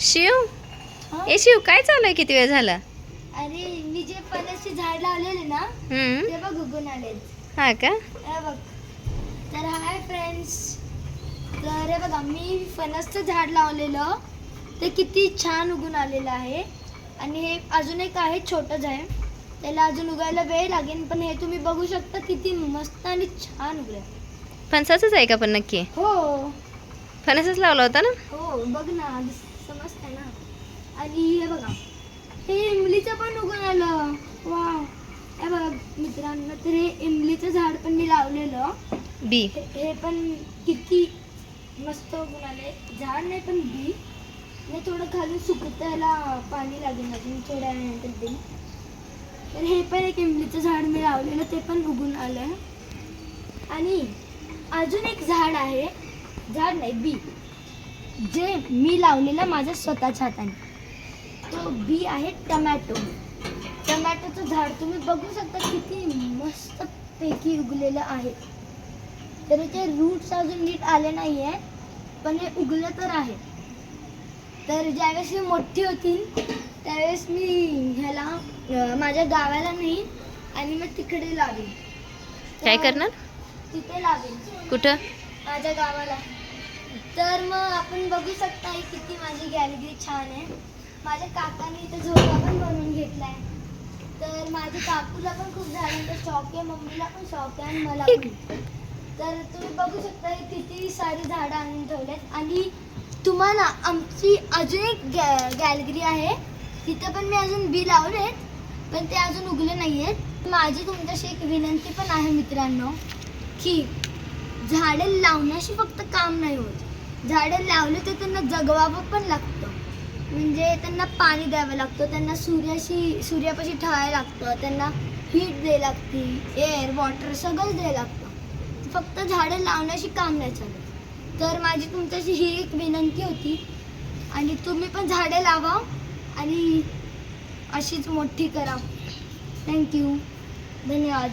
शिव हा? ए शिव काय चालू आहे? किती वेळ झाला? अरे मी जे फणसचे झाड लावलेले ना ते बघ उगून आले. हा का? हे बघ. तर हाय फ्रेंड्स, तर हे बघा मी फणसचं झाड लावलेलं ते किती छान उगून आलेलं आहे. आणि हे अजून एक आहे छोटंच आहे, त्याला अजून उगायला वेळ लागेल, पण हे तुम्ही बघू शकता किती मस्त आणि छान उगले. फणसाचंच आहे का पण नक्की? हो फणसच लावला होता ना? हो बघ ना, समजतंय ना. आणि हे बघा, हे इमलीचं पण उगून आलं. वाव. हे बघा मित्रांनो, तर हे इमलीचं झाड पण मी लावलेलं. बी हे पण किती मस्त उगून आले. झाड नाही पण बी. मी थोडं खाली सुकतायला पाणी लागेल अजून थोड्या वेळानंतर देईन. तर हे पण एक इमलीचं झाड मी लावलेलं, ते पण उगून आलं. आणि अजून एक झाड आहे, झाड नाही बी, जे मी लावलेलं माझ्या स्वतःच्या हाताने. तो बी आहे टमॅटो. टमॅटोचं झाड तुम्ही बघू शकता किती मस्त पैकी उगलेलं आहे. तर याचे रूट्स अजून नीट आले नाही आहे, पण हे उगलं तर आहे. तर ज्यावेळेस ही मोठी होतील त्यावेळेस मी ह्याला माझ्या गावाला नेईन आणि मग तिकडे लावेन. काय करणार? तिथे लावेन कुठं? माझ्या गावाला. तर मग आपण बघू शकता ही किती माझी गॅलरी छान आहे. माझ्या काकांनी इथे झोका पण बनवून घेतलाय. तर माझ्या काकूला पण खूप झाडांचा शौक आहे, मम्मीला पण शौक आहे आणि मला पण. तर तुम्ही बघू शकता ही किती सारी झाडं आणून ठेवलेत. आणि तुम्हाला आमची अजून एक गॅलरी आहे, तिथं पण मी अजून बी लावलेत, पण ते अजून उगले नाही आहेत. माझी तुमच्याशी एक विनंती पण आहे मित्रांनो, की झाडे लावण्याशी फक्त काम नाही होत. झाडे लावले तर त्यांना जगवावं पण लागतं. म्हणजे त्यांना पाणी द्यावं लागतं, त्यांना सूर्यापाशी ठेवायला लागतं, त्यांना हीट द्यायला लागते, एअर वॉटर सगळंच द्यायला लागतं. फक्त झाडे लावण्याशी काम नाही चालत. तर माझी तुमच्याशी ही एक विनंती होती. आणि तुम्ही पण झाडे लावा आणि अशीच मोठी करा. थँक्यू, धन्यवाद.